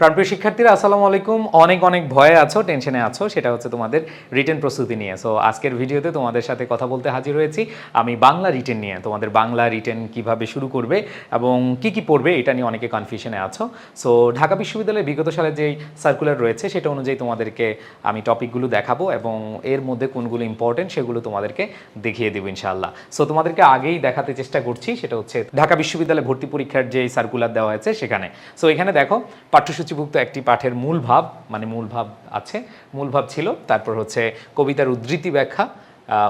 প্রাণপ্রিয় শিক্ষার্থীরা আসসালামু আলাইকুম। অনেক অনেক ভয়ে আছো, টেনশনে আছো, সেটা হচ্ছে তোমাদের রিটেন প্রস্তুতি নিয়ে। সো আজকের ভিডিওতে তোমাদের সাথে কথা বলতে হাজির হয়েছি আমি বাংলা রিটেন নিয়ে। তোমাদের বাংলা রিটেন কিভাবে শুরু করবে এবং কি কি পড়বে এটা নিয়ে অনেকে কনফিউশনে আছো। সো ঢাকা বিশ্ববিদ্যালয়ের বিগত সালে যেই সার্কুলার রয়েছে সেটা অনুযায়ী তোমাদেরকে আমি টপিকগুলো দেখাবো এবং এর মধ্যে কোনগুলো ইম্পর্টেন্ট সেগুলো তোমাদেরকে দেখিয়ে দেবো ইনশাআল্লাহ। সো তোমাদেরকে আগেই দেখাতে চেষ্টা করছি, সেটা হচ্ছে ঢাকা বিশ্ববিদ্যালয়ে ভর্তি পরীক্ষার যে সার্কুলার দেওয়া হয়েছে সেখানে। সো এখানে দেখো পাঠ্যসূচিভুক্ত একটি পাঠের মূল ভাব, মানে মূল ভাব আছে, মূল ভাব ছিল, তারপর হচ্ছে কবিতার উদ্ধৃতি ব্যাখ্যা,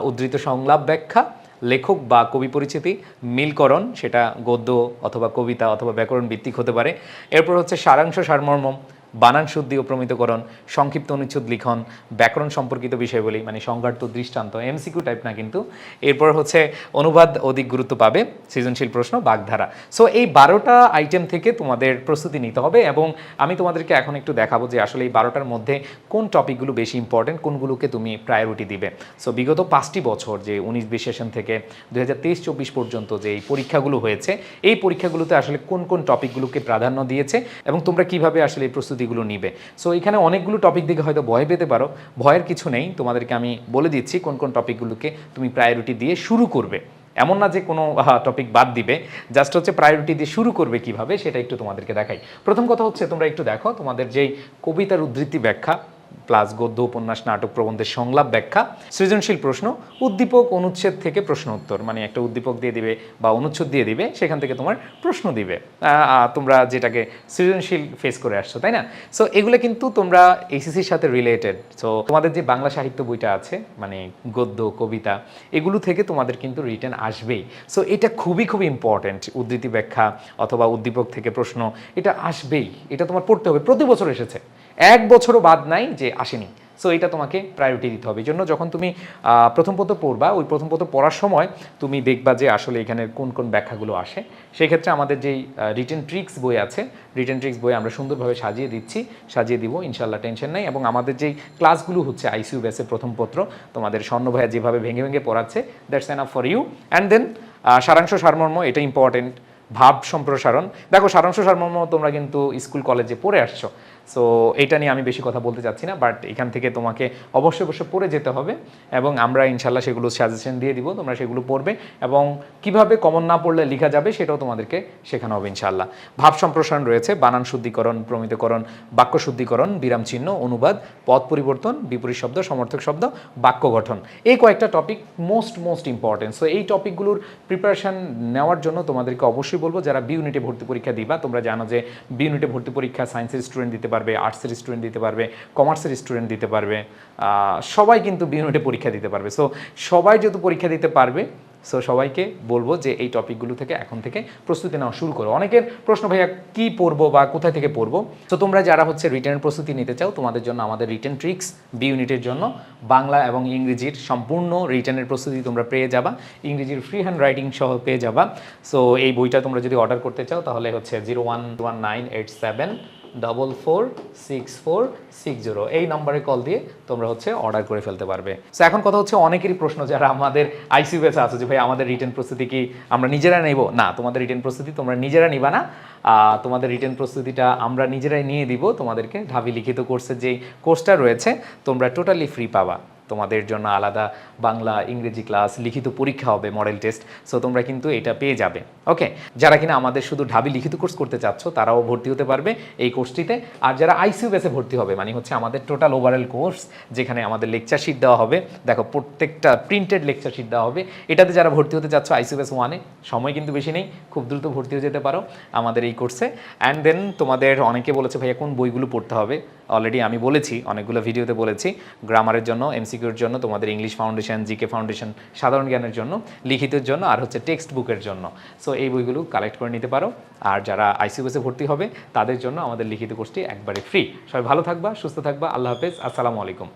উদ্ধৃত সংলাপ ব্যাখ্যা, লেখক বা কবি পরিচিতি, মিলকরণ, সেটা গদ্য অথবা কবিতা অথবা ব্যাকরণ ভিত্তিক হতে পারে। এরপর হচ্ছে সারাংশ সারমর্ম, বানান শুদ্ধি ও প্রমিতকরণ, সংক্ষিপ্ত অনুচ্ছেদ লিখন, ব্যাকরণ সম্পর্কিত বিষয়গুলি, মানে সংজ্ঞার্থ দৃষ্টান্ত, এমসিকিউ টাইপ না কিন্তু। এরপর হচ্ছে অনুবাদ অধিক গুরুত্ব পাবে, সৃজনশীল প্রশ্ন, বাগধারা। সো এই 12টা আইটেম থেকে তোমাদের প্রস্তুতি নিতে হবে এবং আমি তোমাদেরকে এখন একটু দেখাবো যে আসলে এই 12টার মধ্যে কোন টপিকগুলো বেশি ইম্পর্টেন্ট, কোনগুলোকে তুমি প্রায়োরিটি দিবে। সো বিগত 5টি বছর যে 19-20 সেশন থেকে 2023-24 পর্যন্ত যে এই পরীক্ষাগুলো হয়েছে, এই পরীক্ষাগুলোতে আসলে কোন কোন টপিকগুলোকে প্রাধান্য দিয়েছে এবং তোমরা কিভাবে আসলে এই প্রস্তুতিগুলো নিবে। সো এখানে অনেকগুলো টপিক দিকে হয়তো ভয় পেতে পারো, ভয়ের কিছু নেই, তোমাদেরকে আমি বলে দিচ্ছি কোন কোন টপিকগুলোকে তুমি প্রায়োরিটি দিয়ে শুরু করবে। এমন না যে কোনো টপিক বাদ দিবে, জাস্ট হচ্ছে প্রায়োরিটি দিয়ে শুরু করবে কিভাবে সেটা একটু তোমাদেরকে দেখাই। প্রথম কথা হচ্ছে তোমরা একটু দেখো তোমাদের যেই কবিতার উদ্ধৃতি ব্যাখ্যা প্লাস গদ্য, উপন্যাস, নাটক, প্রবন্ধের সংলাপ ব্যাখ্যা, সৃজনশীল প্রশ্ন, উদ্দীপক, অনুচ্ছেদ থেকে প্রশ্ন উত্তর, মানে একটা উদ্দীপক দিয়ে দিবে বা অনুচ্ছেদ দিয়ে দিবে, সেখান থেকে তোমার প্রশ্ন দিবে, তোমরা যেটাকে সৃজনশীল ফেস করে আসছো, তাই না? সো এগুলো কিন্তু তোমরা এইচএসসির সাথে রিলেটেড। সো তোমাদের যে বাংলা সাহিত্য বইটা আছে, মানে গদ্য, কবিতা, এগুলো থেকে তোমাদের কিন্তু রিটেন আসবেই। সো এটা খুবই খুবই ইম্পর্টেন্ট, উদ্ধৃতি ব্যাখ্যা অথবা উদ্দীপক থেকে প্রশ্ন, এটা আসবেই, এটা তোমার পড়তে হবে। প্রতি বছর এসেছে, এক বছরও বাদ নাই যে আসেনি। সো এটা তোমাকে প্রায়োরিটি দিতে হবে। এই জন্য যখন তুমি প্রথম পত্র পড়বা, ওই প্রথম পত্র পড়ার সময় তুমি দেখবা যে আসলে এখানে কোন কোন ব্যাখ্যাগুলো আসে। সেক্ষেত্রে আমাদের যেই রিটেন ট্রিক্স বই আছে, রিটেন ট্রিক্স বই আমরা সুন্দরভাবে সাজিয়ে দিব ইনশাল্লাহ, টেনশন নেই। এবং আমাদের যেই ক্লাসগুলো হচ্ছে আইসিইউ ব্যাচের প্রথম পত্র, তোমাদের স্বর্ণ ভাইয়া যেভাবে ভেঙে ভেঙে পড়াচ্ছে, that's enough for you. And then সারাংশ সারমর্ম, এটা ইম্পর্টেন্ট। ভাব সম্প্রসারণ, দেখো সারাংশ সারমর্ম তোমরা কিন্তু স্কুল কলেজে পড়ে আসছো, সো এটা নিয়ে আমি বেশি কথা বলতে চাচ্ছি না, বাট এখান থেকে তোমাকে অবশ্যই অবশ্যই পড়ে যেতে হবে এবং আমরা ইনশাল্লাহ সেগুলো সাজেশন দিয়ে দিব, তোমরা সেগুলো পড়বে এবং কিভাবে কমন না পড়লে লেখা যাবে সেটাও তোমাদেরকে শেখানো হবে ইনশাল্লাহ। ভাব সম্প্রসারণ রয়েছে, বানান শুদ্ধিকরণ, প্রমিতকরণ, বাক্য শুদ্ধিকরণ, বিরাম চিহ্ন, অনুবাদ, পদ পরিবর্তন, বিপরীত শব্দ, সমর্থক শব্দ, বাক্য গঠন, এই কয়েকটা টপিক মোস্ট ইম্পর্টেন্ট। সো এই টপিকগুলোর প্রিপারেশন নেওয়ার জন্য তোমাদেরকে অবশ্যই বলবো যারা বি ইউনিটে ভর্তি পরীক্ষা দিবা, তোমরা জানো যে বি ইউনিটে ভর্তি পরীক্ষা সায়েন্সের স্টুডেন্ট দিতে পারবে, আর্টসের স্টুডেন্ট দিতে পারবে, কমার্সের স্টুডেন্ট দিতে পারবে, সবাই কিন্তু বি ইউনিটে পরীক্ষা দিতে পারবে। সো সবাই যেহেতু পরীক্ষা দিতে পারবে, সো সবাইকে বলবো যে এই টপিকগুলো থেকে এখন থেকে প্রস্তুতি নেওয়া শুরু করো। অনেকের প্রশ্ন, ভাইয়া কি পড়বো বা কোথায় থেকে পড়বো? তো তোমরা যারা হচ্ছে রিটেনের প্রস্তুতি নিতে চাও, তোমাদের জন্য আমাদের রিটেন ট্রিক্স বি ইউনিটের জন্য বাংলা এবং ইংরেজির সম্পূর্ণ রিটেনের প্রস্তুতি তোমরা পেয়ে যাবা, ইংরেজির ফ্রি হ্যান্ড রাইটিং সহ পেয়ে যাবা। সো এই বইটা তোমরা যদি অর্ডার করতে চাও তাহলে হচ্ছে 011987446460 এই নম্বরে কল দিয়ে তোমরা হচ্ছে অর্ডার করে ফেলতে পারবে। সো এখন কথা হচ্ছে অনেকেরই প্রশ্ন যারা আমাদের আইসিইউ ব্যাচে আছে যে ভাই আমাদের রিটেন প্রস্তুতি কি আমরা নিজেরা নেব? না, তোমাদের রিটেন প্রস্তুতি তোমরা নিজেরা নিবা না, তোমাদের রিটেন প্রস্তুতিটা আমরা নিজেরাই নিয়ে দিব। তোমাদেরকে ঢাবি লিখিত কোর্সের যেই কোর্সটা রয়েছে তোমরা টোটালি ফ্রি পাবা। তোমাদের জন্য আলাদা বাংলা ইংরেজি ক্লাস, লিখিত পরীক্ষা হবে, মডেল টেস্ট। সো তোমরা কিন্তু এটা পেয়ে যাবে। ওকে, যারা কিনা আমাদের শুধু ঢাবি লিখিত কোর্স করতে চাচ্ছ তারাও ভর্তি হতে পারবে এই কোর্সটিতে। আর যারা আইসিইউ ব্যাচে ভর্তি হবে, মানে হচ্ছে আমাদের টোটাল ওভারঅল কোর্স যেখানে আমাদের লেকচার শিট দেওয়া হবে, দেখো প্রত্যেকটা প্রিন্টেড লেকচার শিট দেওয়া হবে, এটাতে যারা ভর্তি হতে চাচ্ছ আইসিইউ ব্যাচ 1-এ, সময় কিন্তু বেশি নেই, খুব দ্রুত ভর্তি হয়ে যেতে পারো আমাদের এই কোর্সে। অ্যান্ড দেন তোমাদের অনেকে বলেছে ভাইয়া কোন বইগুলো পড়তে হবে, অলরেডি আমি বলেছি, অনেকগুলো ভিডিওতে বলেছি। গ্রামারের জন্য, এমসিকিউর জন্য, তোমাদের ইংলিশ ফাউন্ডেশন, জিকে ফাউন্ডেশন, সাধারণ জ্ঞানের জন্য, লিখিতের জন্য, আর হচ্ছে টেক্সট বুকের জন্য। সো এই বইগুলো কালেক্ট করে নিতে পারো। আর যারা আইসিইউ ব্যাচে ভর্তি হবে তাদের জন্য আমাদের লিখিত কোর্সটি একবারে ফ্রি। সবাই ভালো থাকবা, সুস্থ থাকবা, আল্লাহ হাফেজ, আসসালামু আলাইকুম।